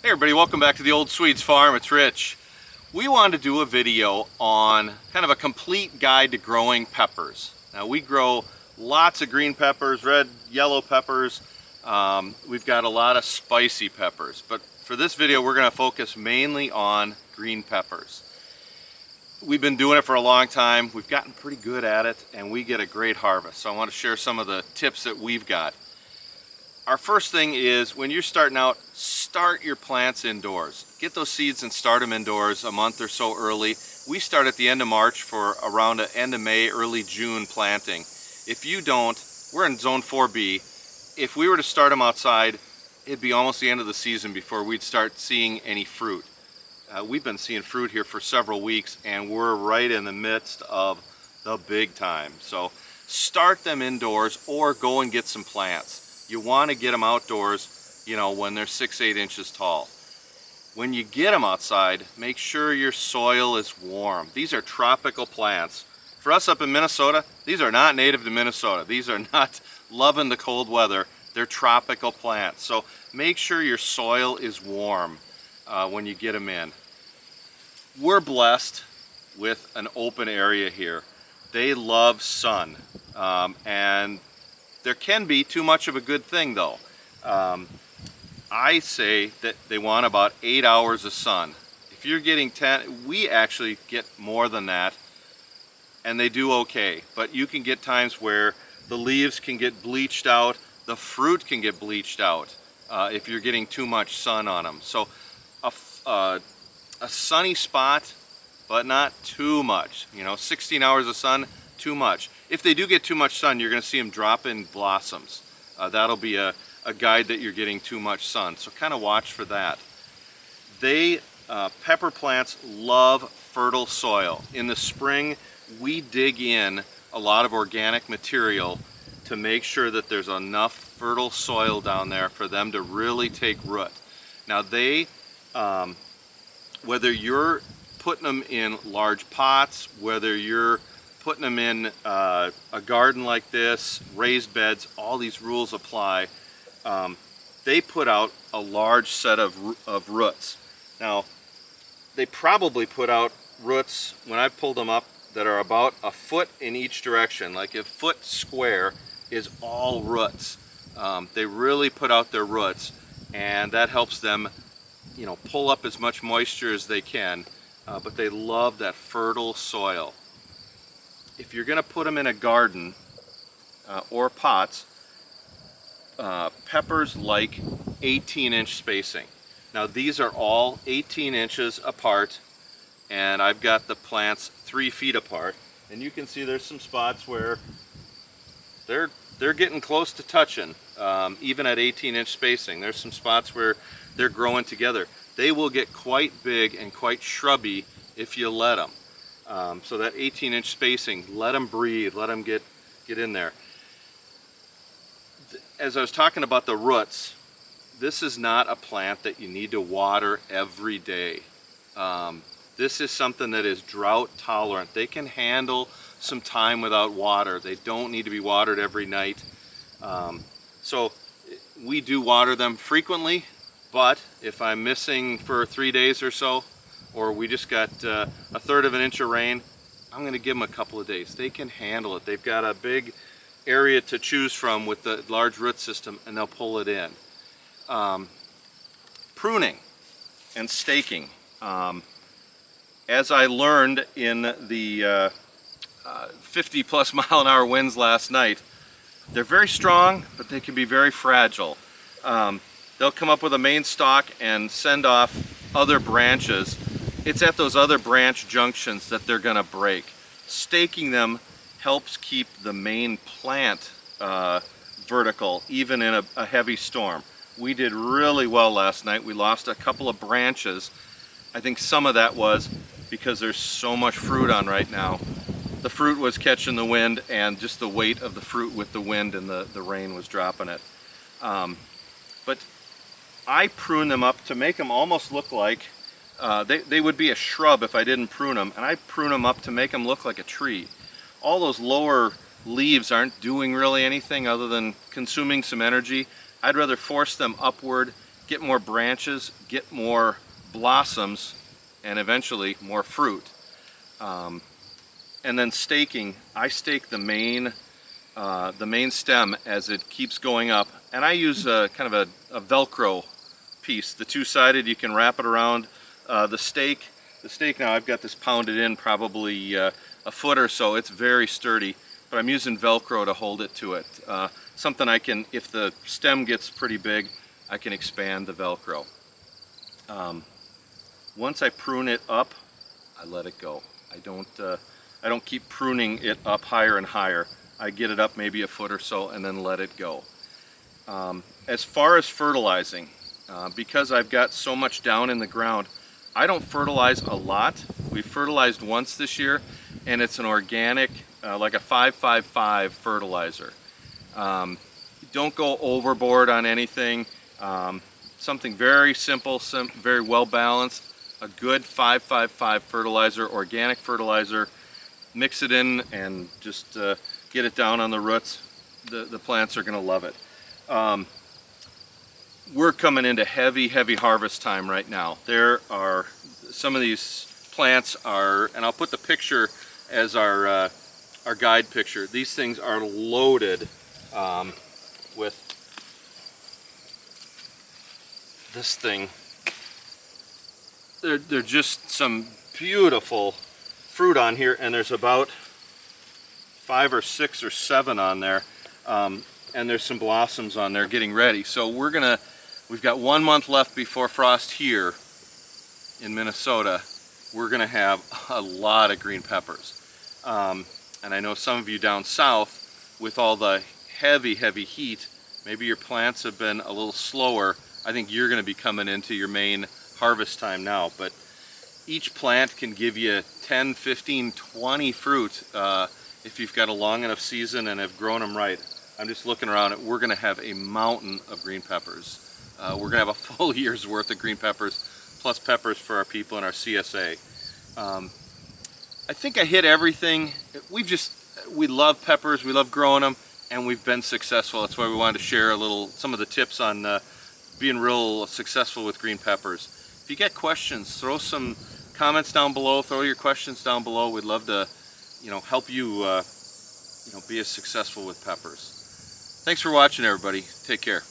Hey everybody, welcome back to the Old Swedes Farm. It's Rich. We wanted to do a video on kind of a complete guide to growing peppers. Now we grow lots of green peppers, red, yellow peppers. We've got a lot of spicy peppers, but for this video we're going to focus mainly on green peppers. We've been doing it for a long time. We've gotten pretty good at it and we get a great harvest. So I want to share some of the tips that we've got. Our first thing is, when you're starting out, start your plants indoors. Get those seeds and start them indoors a month or so early. We start at the end of March for around the end of May, early June planting. If you don't, we're in zone 4B. If we were to start them outside, it'd be almost the end of the season before we'd start seeing any fruit. We've been seeing fruit here for several weeks and we're right in the midst of the big time. So start them indoors or go and get some plants. You want to get them outdoors, you know, when they're 6-8 inches tall. When you get them outside, make sure your soil is warm. These are tropical plants. For us up in Minnesota, these are not native to Minnesota. These are not loving the cold weather. They're tropical plants. So make sure your soil is warm when you get them in. We're blessed with an open area here. They love sun, and there can be too much of a good thing though. I say that they want about 8 hours of sun. If you're getting 10, we actually get more than that, and they do okay. But you can get times where the leaves can get bleached out, the fruit can get bleached out if you're getting too much sun on them. So a sunny spot, but not too much. You know, 16 hours of sun, too much. If they do get too much sun, you're going to see them drop in blossoms. That'll be a guide that you're getting too much sun. So kind of watch for that. Pepper plants love fertile soil. In the spring, we dig in a lot of organic material to make sure that there's enough fertile soil down there for them to really take root. Now whether you're putting them in large pots, whether you're putting them in a garden like this, raised beds, all these rules apply. They put out a large set of roots. Now, they probably put out roots, when I pulled them up, that are about a foot in each direction. Like a foot square is all roots. They really put out their roots, and that helps them, you know, pull up as much moisture as they can, but they love that fertile soil. If you're going to put them in a garden or pots, peppers like 18-inch spacing. Now these are all 18 inches apart, and I've got the plants 3 feet apart, and you can see there's some spots where they're getting close to touching, even at 18-inch spacing. There's some spots where they're growing together. They will get quite big and quite shrubby if you let them. So that 18-inch spacing, let them breathe, let them get in there. As I was talking about the roots, this is not a plant that you need to water every day. This is something that is drought tolerant. They can handle some time without water. They don't need to be watered every night. So we do water them frequently, but if I'm missing for 3 days or so, or we just got a third of an inch of rain, I'm going to give them a couple of days. They can handle it. They've got a big area to choose from with the large root system, and they'll pull it in. Pruning and staking. As I learned in the 50+ mile-an-hour winds last night, they're very strong, but they can be very fragile. They'll come up with a main stalk and send off other branches. It's at those other branch junctions that they're going to break. Staking them helps keep the main plant vertical, even in a heavy storm. We did really well last night. We lost a couple of branches. I think some of that was because there's so much fruit on right now. The fruit was catching the wind, and just the weight of the fruit with the wind and the rain was dropping it. But I prune them up to make them almost look like they would be a shrub if I didn't prune them, and I prune them up to make them look like a tree. All those lower leaves aren't doing really anything other than consuming some energy. I'd rather force them upward, get more branches, get more blossoms, and eventually more fruit. And then staking, I stake the main stem as it keeps going up, and I use kind of a Velcro piece, the two-sided. You can wrap it around the stake. The stake now, I've got this pounded in probably a foot or so. It's very sturdy, but I'm using Velcro to hold it to it. Something I can, if the stem gets pretty big, I can expand the Velcro. Once I prune it up, I let it go. I don't keep pruning it up higher and higher. I get it up maybe a foot or so and then let it go. As far as fertilizing, because I've got so much down in the ground, I don't fertilize a lot. We fertilized once this year, and it's an organic, like a 5-5-5 fertilizer. Don't go overboard on anything. Something very simple, very well balanced. A good 5-5-5 fertilizer, organic fertilizer. Mix it in and just get it down on the roots. The plants are going to love it. We're coming into heavy harvest time right now. There are some of these plants are, and I'll put the picture as our guide picture. These things are loaded with this thing. They're just some beautiful fruit on here, and there's about 5 or 6 or 7 on there, and there's some blossoms on there getting ready. So we've got 1 month left before frost here in Minnesota. We're gonna have a lot of green peppers, and I know some of you down south, with all the heavy heat, maybe your plants have been a little slower. I think you're gonna be coming into your main harvest time now, but each plant can give you 10, 15, 20 fruit if you've got a long enough season and have grown them right. I'm just looking around, we're gonna have a mountain of green peppers. We're gonna have a full year's worth of green peppers, plus peppers for our people in our CSA. I think I hit everything. We love peppers, we love growing them, and we've been successful. That's why we wanted to share some of the tips on being real successful with green peppers. If you get questions, throw some comments down below, throw your questions down below. We'd love to, help you, be as successful with peppers. Thanks for watching, everybody. Take care.